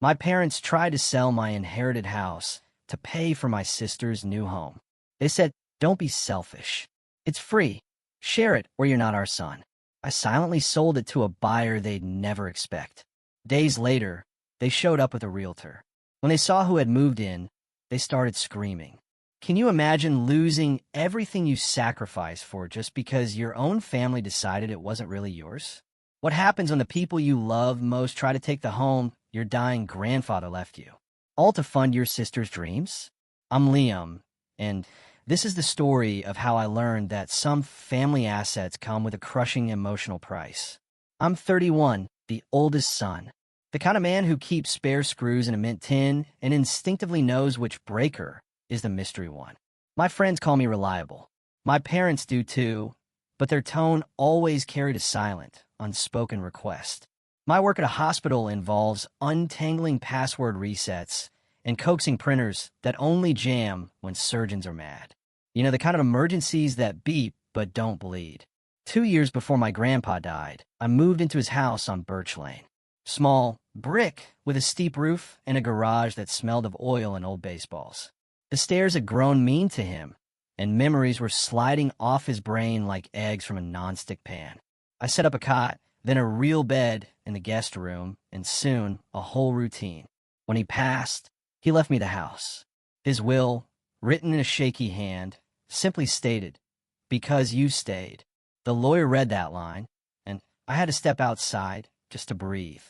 My parents tried to sell my inherited house to pay for my sister's new home. They said, "Don't be selfish. It's free. Share it or you're not our son." I silently sold it to a buyer they'd never expect. Days later, they showed up with a realtor. When they saw who had moved in, they started screaming. Can you imagine losing everything you sacrificed for just because your own family decided it wasn't really yours? What happens when the people you love most try to take the home your dying grandfather left you, all to fund your sister's dreams? I'm Liam, and this is the story of how I learned that some family assets come with a crushing emotional price. I'm 31, the oldest son, the kind of man who keeps spare screws in a mint tin and instinctively knows which breaker is the mystery one. My friends call me reliable. My parents do too, but their tone always carried a silent, unspoken request. My work at a hospital involves untangling password resets and coaxing printers that only jam when surgeons are mad. You know, the kind of emergencies that beep but don't bleed. 2 years before my grandpa died, I moved into his house on Birch Lane. Small, brick, with a steep roof and a garage that smelled of oil and old baseballs. The stairs had grown mean to him, and memories were sliding off his brain like eggs from a nonstick pan. I set up a cot, then a real bed in the guest room, and soon a whole routine. When he passed, he left me the house. His will, written in a shaky hand, simply stated, "Because you stayed." The lawyer read that line, and I had to step outside just to breathe.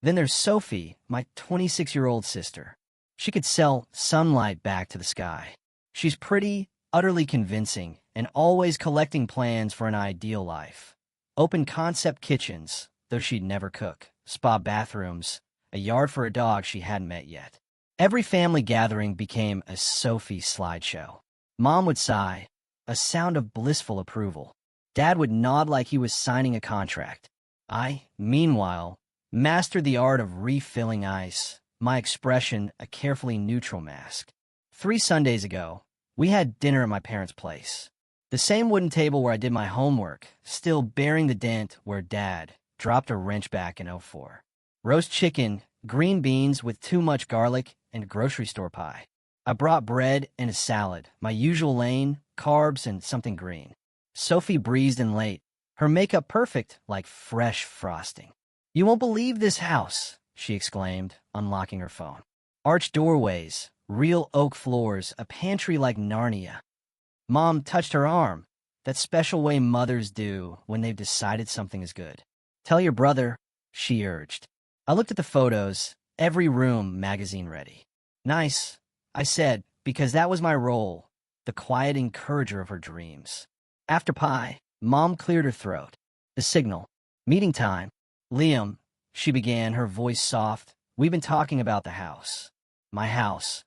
Then there's Sophie, my 26-year-old sister. She could sell sunlight back to the sky. She's pretty, utterly convincing, and always collecting plans for an ideal life. Open concept kitchens, though she'd never cook, spa bathrooms, a yard for a dog she hadn't met yet. Every family gathering became a Sophie slideshow. Mom would sigh, a sound of blissful approval. Dad would nod like he was signing a contract. I, meanwhile, mastered the art of refilling ice, my expression a carefully neutral mask. 3 Sundays ago, we had dinner at my parents' place. The same wooden table where I did my homework, still bearing the dent where Dad dropped a wrench back in '04. Roast chicken, green beans with too much garlic, and grocery store pie. I brought bread and a salad, my usual lane, carbs, and something green. Sophie breezed in late, her makeup perfect like fresh frosting. "You won't believe this house," she exclaimed, unlocking her phone. Arched doorways, real oak floors, a pantry like Narnia. Mom touched her arm, that special way mothers do when they've decided something is good. "Tell your brother," she urged. I looked at the photos, every room magazine ready. "Nice," I said, because that was my role, the quiet encourager of her dreams. After pie, Mom cleared her throat. The signal. "Meeting time." "Liam," she began, her voice soft, "we've been talking about the house." My house.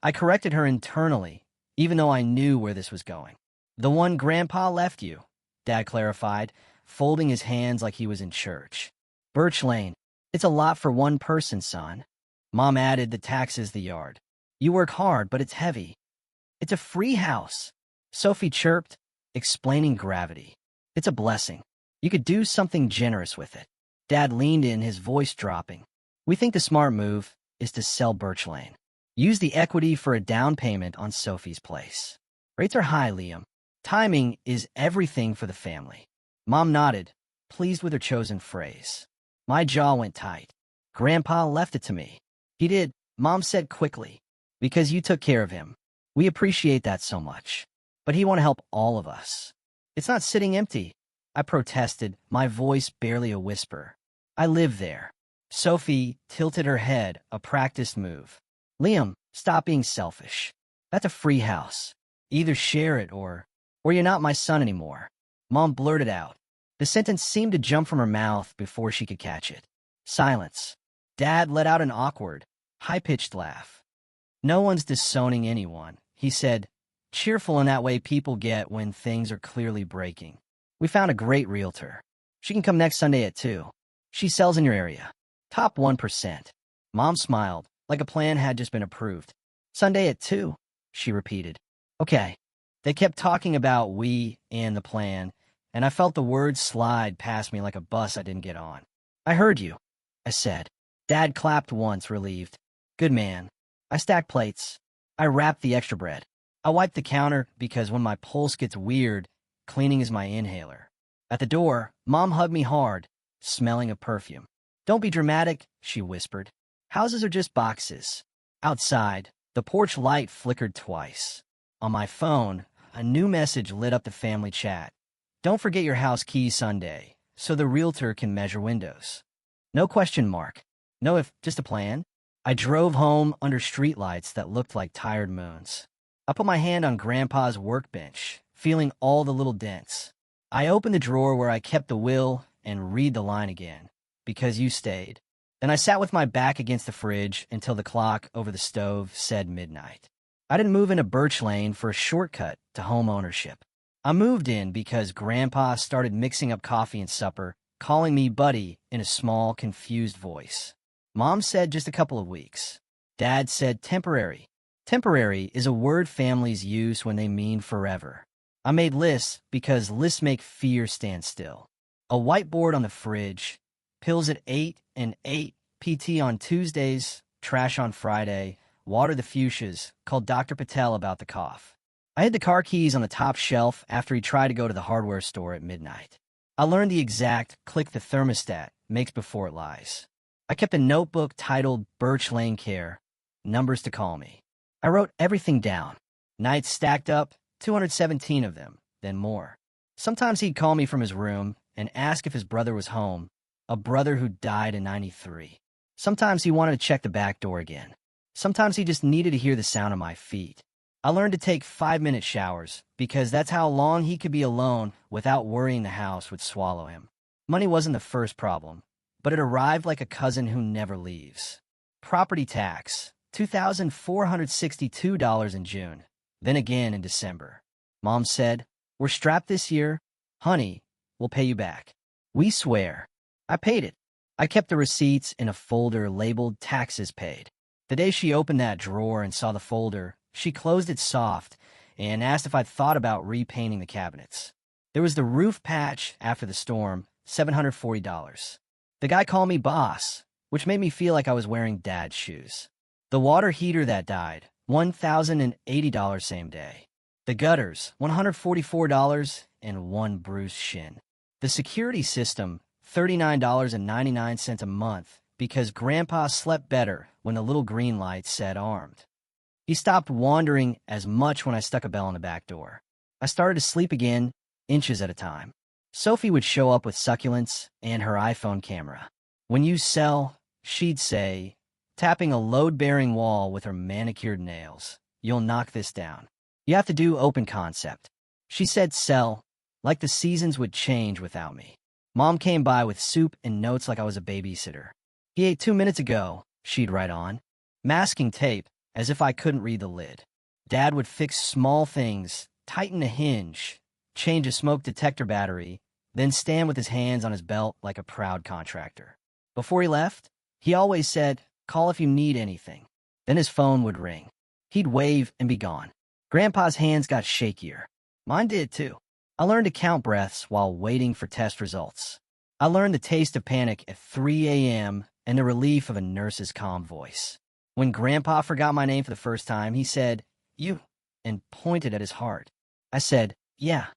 I corrected her internally, even though I knew where this was going. "The one Grandpa left you," Dad clarified, folding his hands like he was in church. "Birch Lane. It's a lot for one person, son." Mom added, "The taxes, the yard. You work hard, but it's heavy." "It's a free house," Sophie chirped, explaining gravity. "It's a blessing. You could do something generous with it." Dad leaned in, his voice dropping. "We think the smart move is to sell Birch Lane. Use the equity for a down payment on Sophie's place. Rates are high, Liam. Timing is everything for the family." Mom nodded, pleased with her chosen phrase. My jaw went tight. "Grandpa left it to me." "He did," Mom said quickly, "because you took care of him. We appreciate that so much. But he want to help all of us." "It's not sitting empty," I protested, my voice barely a whisper. "I live there." Sophie tilted her head, a practiced move. "Liam, stop being selfish. That's a free house. Either share it or you're not my son anymore." Mom blurted out. The sentence seemed to jump from her mouth before she could catch it. Silence. Dad let out an awkward, high-pitched laugh. "No one's disowning anyone," he said, cheerful in that way people get when things are clearly breaking. "We found a great realtor. She can come next Sunday at 2. She sells in your area. Top 1%. Mom smiled, like a plan had just been approved. "Sunday at 2, she repeated. "Okay." They kept talking about we and the plan, and I felt the words slide past me like a bus I didn't get on. "I heard you," I said. Dad clapped once, relieved. Good man. I stacked plates. I wrapped the extra bread. I wiped the counter because when my pulse gets weird, cleaning is my inhaler. At the door, Mom hugged me hard, smelling of perfume. Don't be dramatic, she whispered. Houses are just boxes. Outside, the porch light flickered twice. On my phone, a new message lit up the family chat. Don't forget your house keys Sunday, so the realtor can measure windows. No question mark. No if, just a plan. I drove home under streetlights that looked like tired moons. I put my hand on Grandpa's workbench, feeling all the little dents. I opened the drawer where I kept the will and read the line again. Because you stayed. Then I sat with my back against the fridge until the clock over the stove said midnight. I didn't move into Birch Lane for a shortcut to home ownership. I moved in because Grandpa started mixing up coffee and supper, calling me buddy in a small, confused voice. Mom said just a couple of weeks. Dad said temporary. Temporary is a word families use when they mean forever. I made lists because lists make fear stand still. A whiteboard on the fridge, pills at 8 and 8, PT on Tuesdays, trash on Friday, water the fuchsias, called Dr. Patel about the cough. I hid the car keys on the top shelf after he tried to go to the hardware store at midnight. I learned the exact click the thermostat makes before it lies. I kept a notebook titled Birch Lane Care, numbers to call me. I wrote everything down. Nights stacked up, 217 of them, then more. Sometimes he'd call me from his room and ask if his brother was home, a brother who died in '93. Sometimes he wanted to check the back door again. Sometimes he just needed to hear the sound of my feet. I learned to take 5-minute showers because that's how long he could be alone without worrying the house would swallow him. Money wasn't the first problem, but it arrived like a cousin who never leaves. Property tax, $2,462 in June, then again in December. Mom said, "We're strapped this year. Honey, we'll pay you back." We swear. I paid it. I kept the receipts in a folder labeled taxes paid. The day she opened that drawer and saw the folder, she closed it soft and asked if I'd thought about repainting the cabinets. There was the roof patch after the storm, $740. The guy called me boss, which made me feel like I was wearing dad's shoes. The water heater that died, $1,080 same day. The gutters, $144 and one bruised shin. The security system, $39.99 a month because Grandpa slept better when the little green light said armed. He stopped wandering as much when I stuck a bell on the back door. I started to sleep again, inches at a time. Sophie would show up with succulents and her iPhone camera. When you sell, she'd say, tapping a load-bearing wall with her manicured nails, "You'll knock this down. You have to do open concept." She said sell, like the seasons would change without me. Mom came by with soup and notes like I was a babysitter. "He ate 2 minutes ago," she'd write on. Masking tape, as if I couldn't read the lid. Dad would fix small things, tighten a hinge, change a smoke detector battery, then stand with his hands on his belt like a proud contractor. Before he left, he always said, "Call if you need anything." Then his phone would ring. He'd wave and be gone. Grandpa's hands got shakier. Mine did too. I learned to count breaths while waiting for test results. I learned the taste of panic at 3 a.m. and the relief of a nurse's calm voice. When Grandpa forgot my name for the first time, he said, "You," and pointed at his heart. I said, "Yeah,"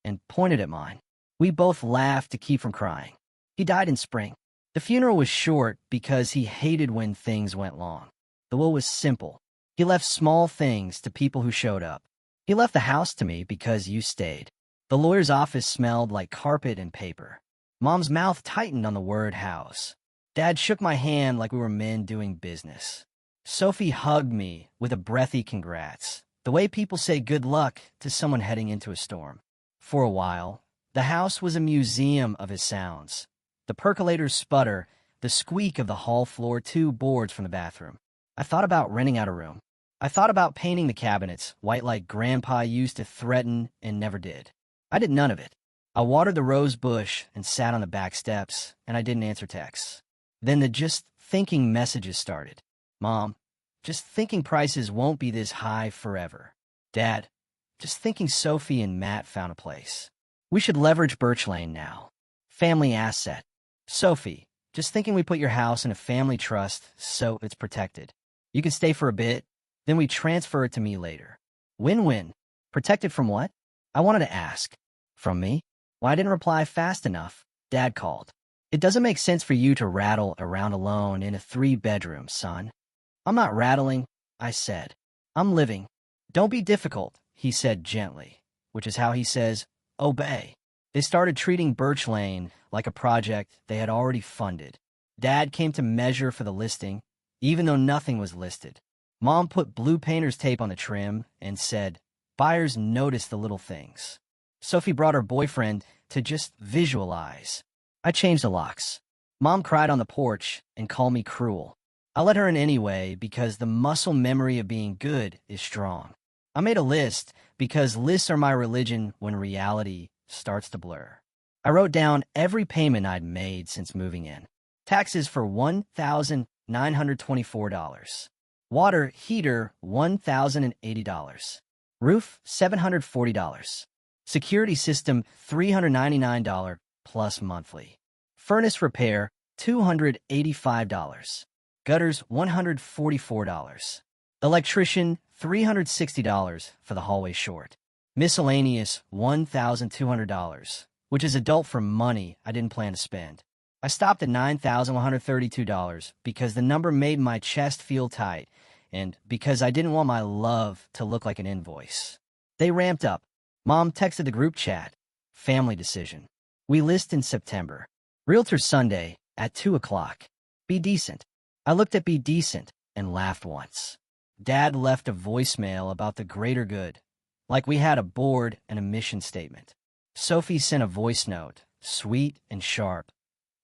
and pointed at mine. We both laughed to keep from crying. He died in spring. The funeral was short because he hated when things went long. The will was simple. He left small things to people who showed up. He left the house to me because you stayed. The lawyer's office smelled like carpet and paper. Mom's mouth tightened on the word house. Dad shook my hand like we were men doing business. Sophie hugged me with a breathy congrats, the way people say good luck to someone heading into a storm. For a while, the house was a museum of his sounds. The percolator's sputter, the squeak of the hall floor, 2 boards from the bathroom. I thought about renting out a room. I thought about painting the cabinets white like Grandpa used to threaten and never did. I did none of it. I watered the rose bush and sat on the back steps, and I didn't answer texts. Then the just thinking messages started. "Mom, just thinking prices won't be this high forever." "Dad, just thinking Sophie and Matt found a place. We should leverage Birch Lane now. Family asset." "Sophie, Just thinking we put your house in a family trust so it's protected. You can stay for a bit, then we transfer it to me later. Win-win. Protected from what? I wanted to ask. From me? Well, I didn't reply fast enough. Dad called. It doesn't make sense for you to rattle around alone in a 3-bedroom, son. I'm not rattling, I said. I'm living. Don't be difficult, he said gently, which is how he says, obey. They started treating Birch Lane like a project they had already funded. Dad came to measure for the listing, even though nothing was listed. Mom put blue painter's tape on the trim and said, buyers notice the little things. Sophie brought her boyfriend to just visualize. I changed the locks. Mom cried on the porch and called me cruel. I let her in anyway because the muscle memory of being good is strong. I made a list because lists are my religion when reality starts to blur. I wrote down every payment I'd made since moving in. Taxes for $1,924. Water heater, $1,080. Roof, $740. Security system, $399 plus monthly. Furnace repair, $285. Gutters, $144. Electrician, $360 for the hallway short. Miscellaneous, $1,200, which is adult for money I didn't plan to spend. I stopped at $9,132 because the number made my chest feel tight and because I didn't want my love to look like an invoice. They ramped up. Mom texted the group chat. Family decision. We list in September. Realtor Sunday at 2 o'clock. Be decent. I looked at Be Decent and laughed once. Dad left a voicemail about the greater good, like we had a board and a mission statement. Sophie sent a voice note, sweet and sharp.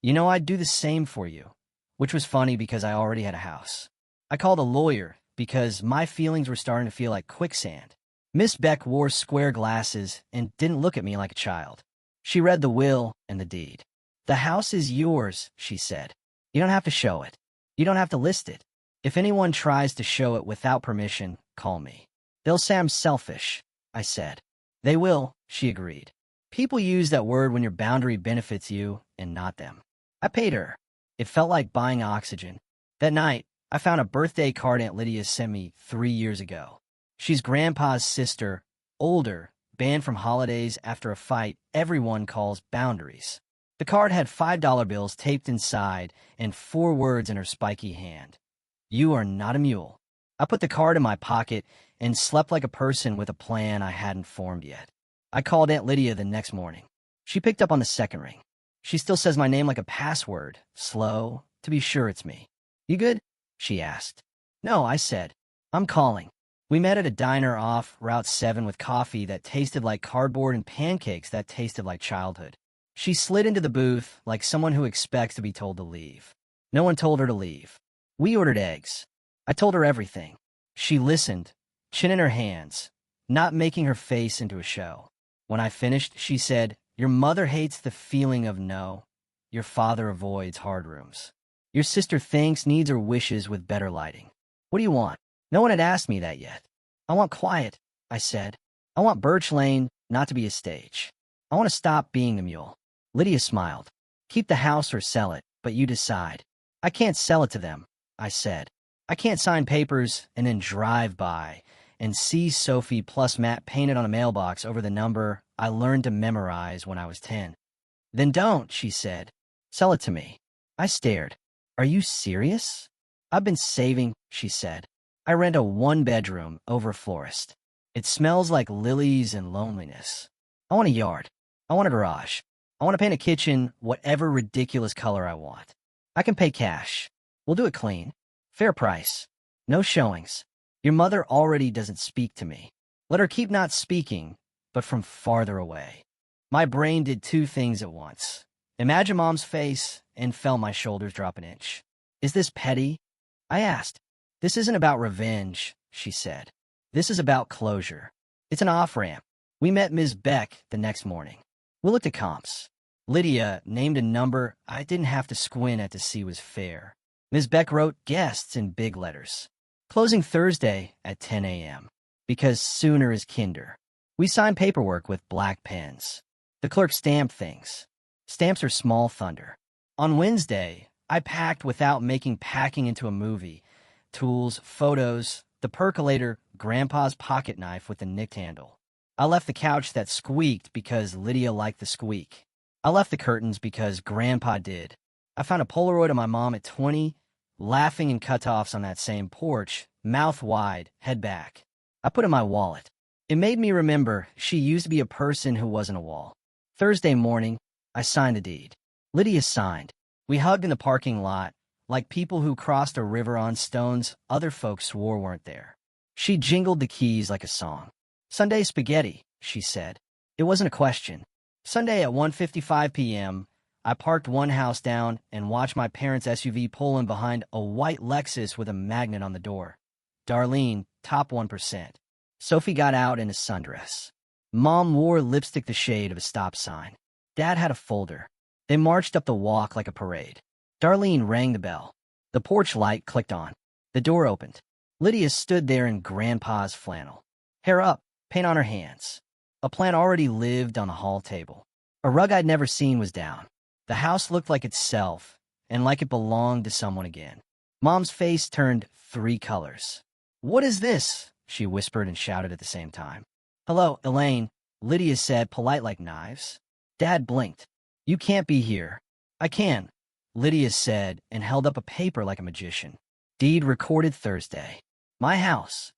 You know, I'd do the same for you, which was funny because I already had a house. I called a lawyer because my feelings were starting to feel like quicksand. Miss Beck wore square glasses and didn't look at me like a child. She read the will and the deed. The house is yours, she said. You don't have to show it. You don't have to list it. If anyone tries to show it without permission, call me. They'll say I'm selfish, I said. They will, she agreed. People use that word when your boundary benefits you and not them. I paid her. It felt like buying oxygen. That night, I found a birthday card Aunt Lydia sent me 3 years ago. She's Grandpa's sister, older, banned from holidays after a fight everyone calls boundaries. The card had $5 bills taped inside and 4 words in her spiky hand. You are not a mule. I put the card in my pocket and slept like a person with a plan I hadn't formed yet. I called Aunt Lydia the next morning. She picked up on the second ring. She still says my name like a password, slow, to be sure it's me. You good? She asked. No, I said. I'm calling. We met at a diner off Route 7 with coffee that tasted like cardboard and pancakes that tasted like childhood. She slid into the booth like someone who expects to be told to leave. No one told her to leave. We ordered eggs. I told her everything. She listened, chin in her hands, not making her face into a show. When I finished, she said, your mother hates the feeling of no. Your father avoids hard rooms. Your sister thinks, needs, or wishes with better lighting. What do you want? No one had asked me that yet. I want quiet, I said. I want Birch Lane not to be a stage. I want to stop being the mule. Lydia smiled. Keep the house or sell it, but you decide. I can't sell it to them, I said. I can't sign papers and then drive by and see Sophie plus Matt painted on a mailbox over the number I learned to memorize when I was 10. Then don't, she said. Sell it to me. I stared. Are you serious? I've been saving, she said. I rent a 1-bedroom over a florist. It smells like lilies and loneliness. I want a yard. I want a garage. I want to paint a kitchen whatever ridiculous color I want. I can pay cash. We'll do it clean. Fair price. No showings. Your mother already doesn't speak to me. Let her keep not speaking, but from farther away. My brain did 2 things at once. Imagine Mom's face and felt my shoulders drop an inch. Is this petty? I asked. This isn't about revenge, she said. This is about closure. It's an off-ramp. We met Ms. Beck the next morning. We looked at comps. Lydia named a number I didn't have to squint at to see was fair. Ms. Beck wrote guests in big letters. Closing Thursday at 10 a.m. because sooner is kinder. We signed paperwork with black pens. The clerk stamped things. Stamps are small thunder. On Wednesday, I packed without making packing into a movie. Tools, photos, the percolator, Grandpa's pocket knife with the nicked handle. I left the couch that squeaked because Lydia liked the squeak. I left the curtains because Grandpa did. I found a Polaroid of my mom at 20, laughing in cutoffs on that same porch, mouth wide, head back. I put it in my wallet. It made me remember she used to be a person who wasn't a wall. Thursday morning, I signed the deed. Lydia signed. We hugged in the parking lot, like people who crossed a river on stones other folks swore weren't there. She jingled the keys like a song. Sunday spaghetti, she said. It wasn't a question. Sunday at 1:55 p.m., I parked one house down and watched my parents' SUV pull in behind a white Lexus with a magnet on the door. Darlene, top 1%. Sophie got out in a sundress. Mom wore lipstick the shade of a stop sign. Dad had a folder. They marched up the walk like a parade. Darlene rang the bell. The porch light clicked on. The door opened. Lydia stood there in Grandpa's flannel. Hair up, paint on her hands. A plant already lived on the hall table. A rug I'd never seen was down. The house looked like itself, and like it belonged to someone again. Mom's face turned 3 colors. "What is this?" she whispered and shouted at the same time. "Hello, Elaine," Lydia said, polite like knives. Dad blinked. "You can't be here." "I can," Lydia said, and held up a paper like a magician. Deed recorded Thursday. My house.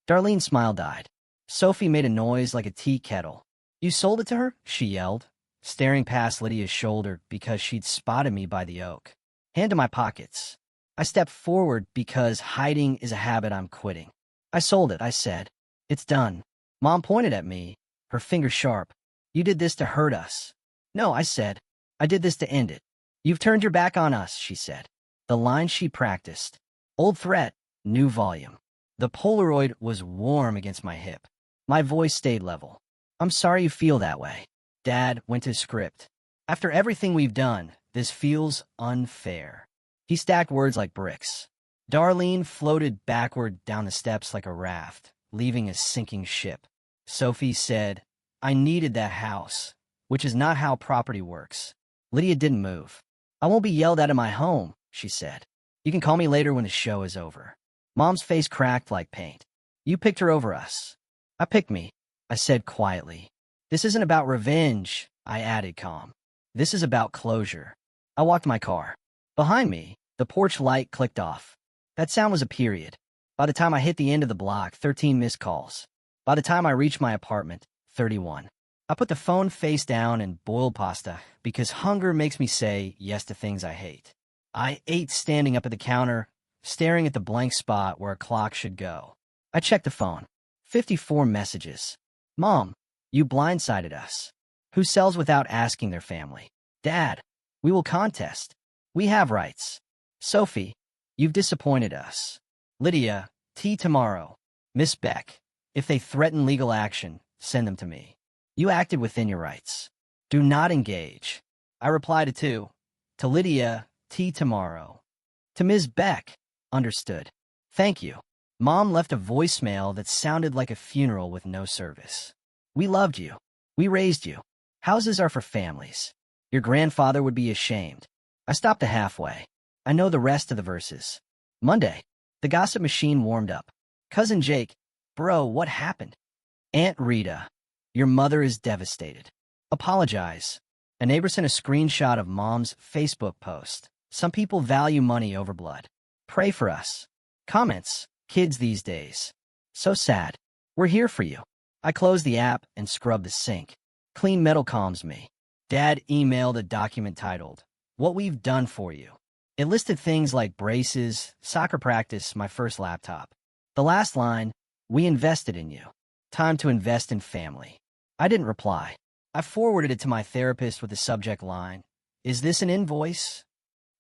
Darlene's smile died. Sophie made a noise like a tea kettle. "You sold it to her?" she yelled, staring past Lydia's shoulder because she'd spotted me by the oak. Hand to my pockets. I stepped forward because hiding is a habit I'm quitting. "I sold it," I said. "It's done." Mom pointed at me, her finger sharp. "You did this to hurt us." "No," I said. "I did this to end it." "You've turned your back on us," she said. The line she practiced. Old threat, new volume. The Polaroid was warm against my hip. My voice stayed level. "I'm sorry you feel that way." Dad went to script. "After everything we've done, this feels unfair." He stacked words like bricks. Darlene floated backward down the steps like a raft, leaving a sinking ship. Sophie said, "I needed that house," which is not how property works. Lydia didn't move. "I won't be yelled at in my home," she said. "You can call me later when the show is over." Mom's face cracked like paint. "You picked her over us." "I picked me," I said quietly. "This isn't about revenge," I added calm. "This is about closure." I walked my car. Behind me, the porch light clicked off. That sound was a period. By the time I hit the end of the block, 13 missed calls. By the time I reached my apartment, 31. I put the phone face down and boiled pasta because hunger makes me say yes to things I hate. I ate standing up at the counter, staring at the blank spot where a clock should go. I checked the phone. 54 messages. "Mom, you blindsided us." Who sells without asking their family? "Dad, we will contest. We have rights." "Sophie, you've disappointed us." "Lydia, tea tomorrow." "Miss Beck, if they threaten legal action, send them to me. You acted within your rights. Do not engage." I replied to 2. To Lydia, tea tomorrow. To Ms. Beck, understood. "Thank you." Mom left a voicemail that sounded like a funeral with no service. "We loved you. We raised you. Houses are for families. Your grandfather would be ashamed." I stopped at halfway. I know the rest of the verses. Monday, the gossip machine warmed up. Cousin Jake, "Bro, what happened?" Aunt Rita, "Your mother is devastated. Apologize." A neighbor sent a screenshot of Mom's Facebook post. "Some people value money over blood. Pray for us." Comments, "Kids these days. So sad. We're here for you." I closed the app and scrubbed the sink. Clean metal calms me. Dad emailed a document titled, "What We've Done For You." It listed things like braces, soccer practice, my first laptop. The last line, "We invested in you. Time to invest in family." I didn't reply. I forwarded it to my therapist with the subject line, "Is this an invoice?"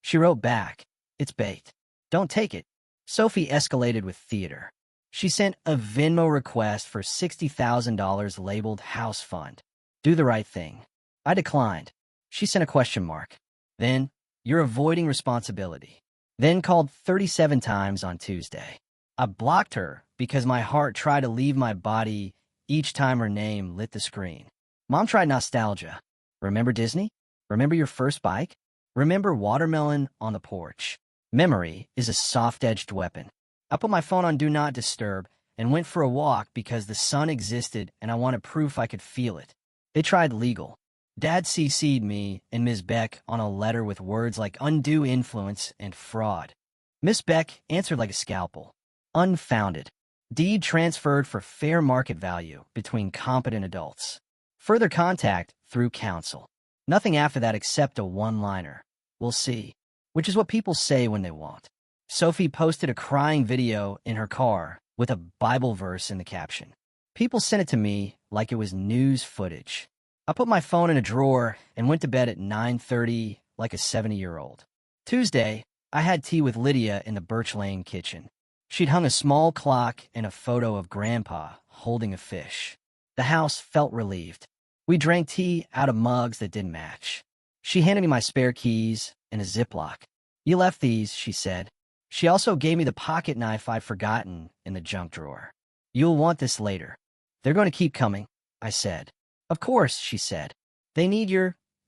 She wrote back, "It's bait. Don't take it." Sophie escalated with theater. She sent a Venmo request for $60,000 labeled House Fund. "Do the right thing." I declined. She sent a question mark. Then, "You're avoiding responsibility." Then called 37 times on Tuesday. I blocked her because my heart tried to leave my body each time her name lit the screen. Mom tried nostalgia. "Remember Disney? Remember your first bike?" Remember watermelon on the porch. Memory is a soft-edged weapon. I put my phone on Do Not Disturb and went for a walk because the sun existed and I wanted proof I could feel it. They tried legal. Dad CC'd me and Ms. Beck on a letter with words like undue influence and fraud. Miss Beck answered like a scalpel. Unfounded. Deed transferred for fair market value between competent adults. Further contact through counsel. Nothing after that except a one-liner. We'll see. Which is what people say when they won't. Sophie posted a crying video in her car with a Bible verse in the caption. People sent it to me like it was news footage. I put my phone in a drawer and went to bed at 9:30 like a 70-year-old. Tuesday, I had tea with Lydia in the Birch Lane kitchen. She'd hung a small clock and a photo of Grandpa holding a fish. The house felt relieved. We drank tea out of mugs that didn't match. She handed me my spare keys and a Ziploc. You left these, she said. She also gave me the pocket knife I'd forgotten in the junk drawer. You'll want this later. They're going to keep coming, I said. Of course, she said. They need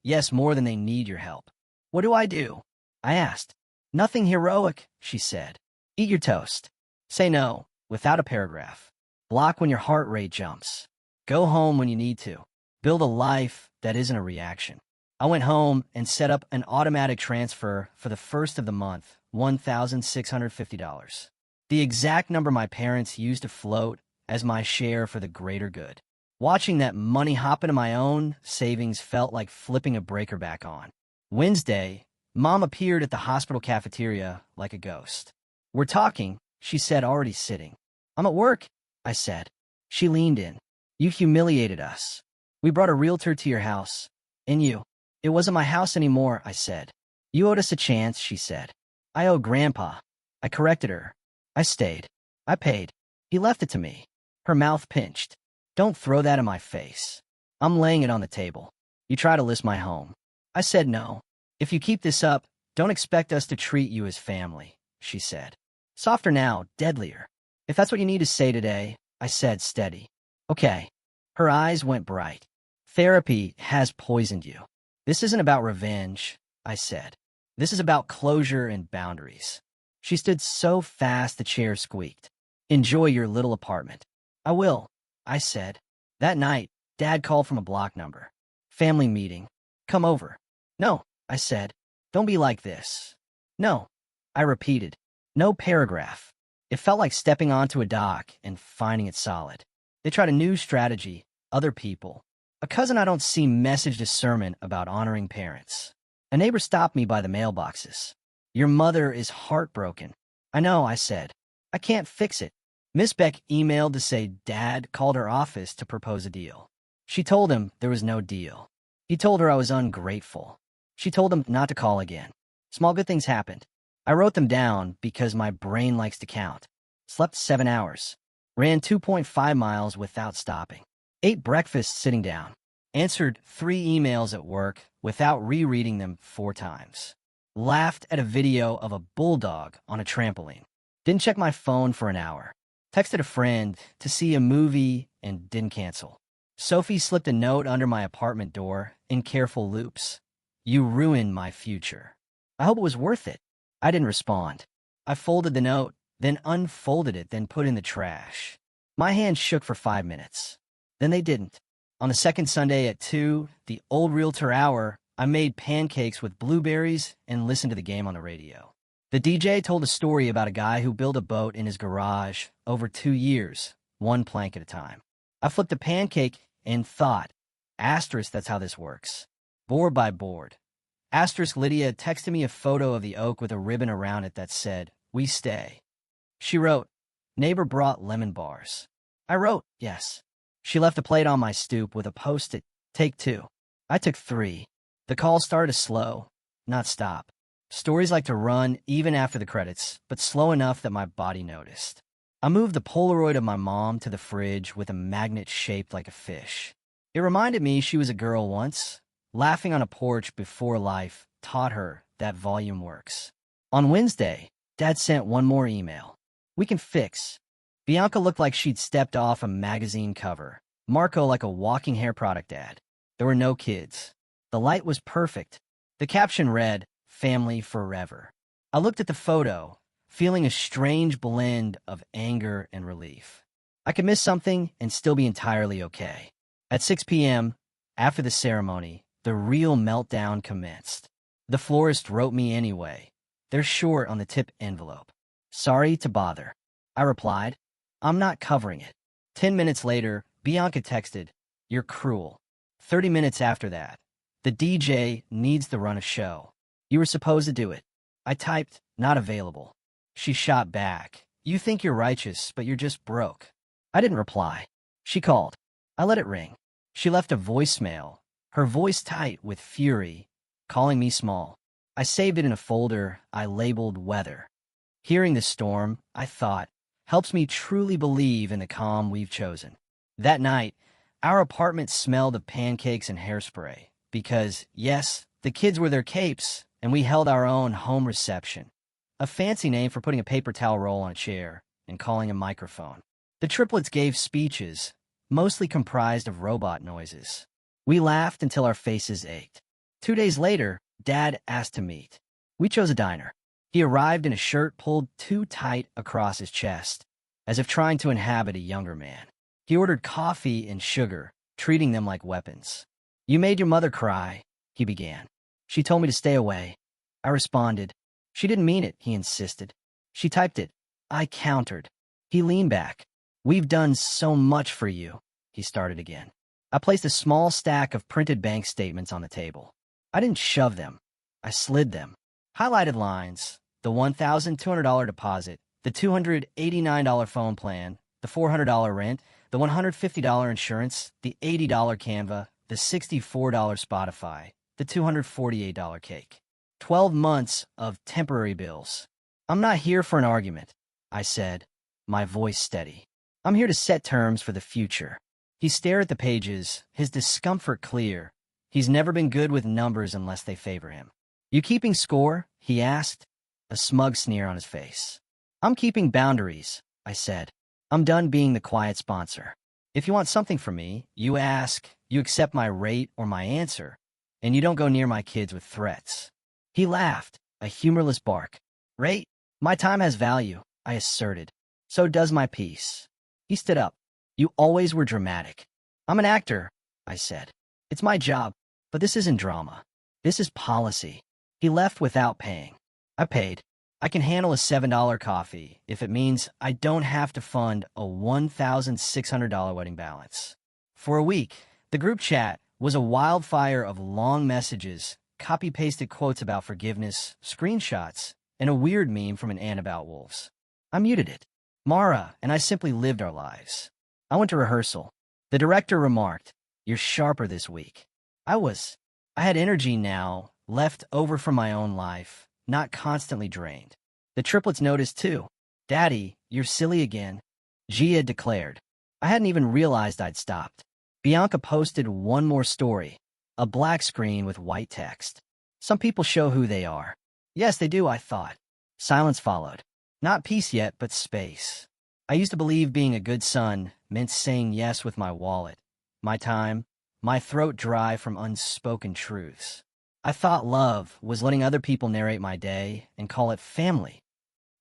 yes, more than they need your help. What do? I asked. Nothing heroic, she said. Eat your toast. Say no, without a paragraph. Block when your heart rate jumps. Go home when you need to. Build a life that isn't a reaction. I went home and set up an automatic transfer for the first of the month, $1,650. The exact number my parents used to float as my share for the greater good. Watching that money hop into my own savings felt like flipping a breaker back on. Wednesday, Mom appeared at the hospital cafeteria like a ghost. We're talking, she said, already sitting. I'm at work, I said. She leaned in. You humiliated us. We brought a realtor to your house. And you. It wasn't my house anymore, I said. You owed us a chance, she said. I owe Grandpa. I corrected her. I stayed. I paid. He left it to me. Her mouth pinched. Don't throw that in my face. I'm laying it on the table. You try to list my home. I said no. If you keep this up, don't expect us to treat you as family, she said. Softer now, deadlier. If that's what you need to say today, I said, steady. Okay. Her eyes went bright. Therapy has poisoned you. This isn't about revenge, I said. This is about closure and boundaries. She stood so fast the chair squeaked. Enjoy your little apartment. I will, I said. That night, Dad called from a block number. Family meeting. Come over. No, I said. Don't be like this. No, I repeated. No paragraph. It felt like stepping onto a dock and finding it solid. They tried a new strategy, other people. A cousin I don't see messaged a sermon about honoring parents. A neighbor stopped me by the mailboxes. Your mother is heartbroken. I know, I said. I can't fix it. Miss Beck emailed to say Dad called her office to propose a deal. She told him there was no deal. He told her I was ungrateful. She told him not to call again. Small good things happened. I wrote them down because my brain likes to count. Slept 7 hours. Ran 2.5 miles without stopping. Ate breakfast sitting down. Answered 3 emails at work without rereading them 4 times. Laughed at a video of a bulldog on a trampoline. Didn't check my phone for an hour. Texted a friend to see a movie and didn't cancel. Sophie slipped a note under my apartment door in careful loops. You ruined my future. I hope it was worth it. I didn't respond. I folded the note, then unfolded it, then put in the trash. My hands shook for 5 minutes. Then they didn't. On the second Sunday at 2, the old Realtor hour, I made pancakes with blueberries and listened to the game on the radio. The DJ told a story about a guy who built a boat in his garage over 2 years, 1 plank at a time. I flipped a pancake and thought, asterisk, that's how this works. Board by board. Asterisk, Lydia texted me a photo of the oak with a ribbon around it that said, we stay. She wrote, neighbor brought lemon bars. I wrote, yes. She left a plate on my stoop with a post-it, take 2. I took 3. The call started slow, not stop. Stories like to run even after the credits, but slow enough that my body noticed. I moved the Polaroid of my mom to the fridge with a magnet shaped like a fish. It reminded me she was a girl once. Laughing on a porch before life taught her that volume works. On Wednesday, Dad sent 1 more email. We can fix. Bianca looked like she'd stepped off a magazine cover. Marco like a walking hair product ad. There were no kids. The light was perfect. The caption read, "Family Forever." I looked at the photo, feeling a strange blend of anger and relief. I could miss something and still be entirely okay. At 6 p.m., after the ceremony, the real meltdown commenced. The florist wrote me anyway. They're short on the tip envelope. "Sorry to bother." I replied, "I'm not covering it." 10 minutes later, Bianca texted, "You're cruel." 30 minutes after that, "The DJ needs to run a show. You were supposed to do it." I typed, "Not available." She shot back, "You think you're righteous, but you're just broke." I didn't reply. She called. I let it ring. She left a voicemail, her voice tight with fury, calling me small. I saved it in a folder I labeled weather. Hearing the storm, I thought, helps me truly believe in the calm we've chosen. That night, our apartment smelled of pancakes and hairspray because, yes, the kids wore their capes, and we held our own home reception, a fancy name for putting a paper towel roll on a chair and calling a microphone. The triplets gave speeches, mostly comprised of robot noises. We laughed until our faces ached. 2 days later, Dad asked to meet. We chose a diner. He arrived in a shirt pulled too tight across his chest, as if trying to inhabit a younger man. He ordered coffee and sugar, treating them like weapons. "You made your mother cry," he began. "She told me to stay away." I responded. "She didn't mean it," he insisted. "She typed it." I countered. He leaned back. "We've done so much for you," he started again. I placed a small stack of printed bank statements on the table. I didn't shove them. I slid them. Highlighted lines: the $1,200 deposit, the $289 phone plan, the $400 rent, the $150 insurance, the $80 Canva, the $64 Spotify, the $248 cake. 12 months of temporary bills. "I'm not here for an argument," I said, my voice steady. "I'm here to set terms for the future." He stared at the pages, his discomfort clear. He's never been good with numbers unless they favor him. "You keeping score?" he asked, a smug sneer on his face. "I'm keeping boundaries," I said. "I'm done being the quiet sponsor. If you want something from me, you ask, you accept my rate or my answer, and you don't go near my kids with threats." He laughed, a humorless bark. "Rate? My time has value," I asserted. "So does my peace." He stood up. "You always were dramatic." "I'm an actor," I said. "It's my job, but this isn't drama. This is policy." He left without paying. I paid. I can handle a $7 coffee if it means I don't have to fund a $1,600 wedding balance. For a week, the group chat was a wildfire of long messages, copy-pasted quotes about forgiveness, screenshots, and a weird meme from an aunt about wolves. I muted it. Mara and I simply lived our lives. I went to rehearsal. The director remarked, "You're sharper this week." I had energy now, left over from my own life, not constantly drained. The triplets noticed too. "Daddy, you're silly again," Gia declared. I hadn't even realized I'd stopped. Bianca posted one more story, a black screen with white text. "Some people show who they are." Yes, they do, I thought. Silence followed. Not peace yet, but space. I used to believe being a good son meant saying yes with my wallet, my time, my throat dry from unspoken truths. I thought love was letting other people narrate my day and call it family.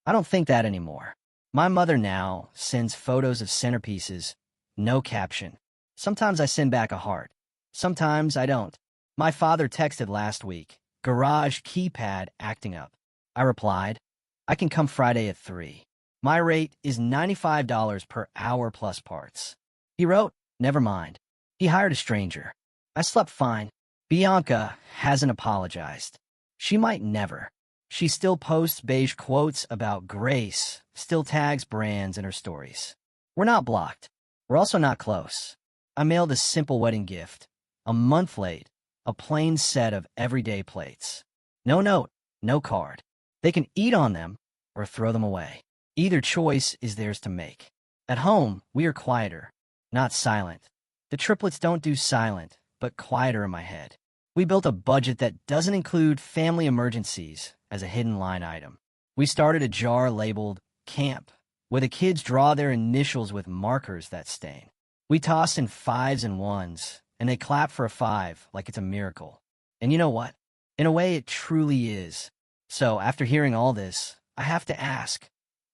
I don't think that anymore. My mother now sends photos of centerpieces, no caption. Sometimes I send back a heart. Sometimes I don't. My father texted last week, "Garage keypad acting up." I replied, "I can come Friday at 3. My rate is $95 per hour plus parts." He wrote, "Never mind." He hired a stranger. I slept fine. Bianca hasn't apologized. She might never. She still posts beige quotes about grace, still tags brands in her stories. We're not blocked. We're also not close. I mailed a simple wedding gift, a month late, a plain set of everyday plates. No note, no card. They can eat on them or throw them away. Either choice is theirs to make. At home, we are quieter, not silent. The triplets don't do silent, but quieter in my head. We built a budget that doesn't include family emergencies as a hidden line item. We started a jar labeled camp, where the kids draw their initials with markers that stain. We toss in 5s and 1s, and they clap for a 5 like it's a miracle. And you know what? In a way, it truly is. So, after hearing all this, I have to ask,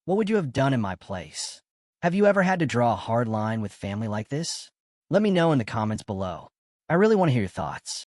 what would you have done in my place? Have you ever had to draw a hard line with family like this? Let me know in the comments below. I really want to hear your thoughts.